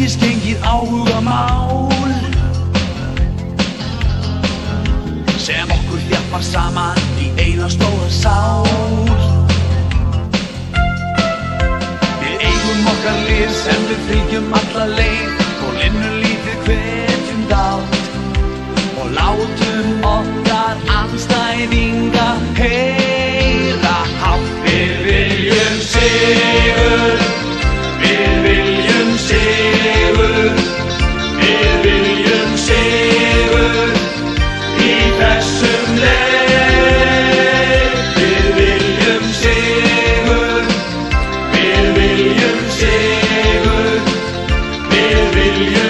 misgengið áhugamál sem okkur hjálpar saman í eina stóra sál. Við eigum okkar lið sem við fylgjum alla leið og linnum lítið hvetjum dátt og látum okkar andstæðinga heyra hátt. Við viljum sigur, við viljum sigur, við viljum sigur í þessum leik. Við viljum sigur, við viljum sigur, við viljum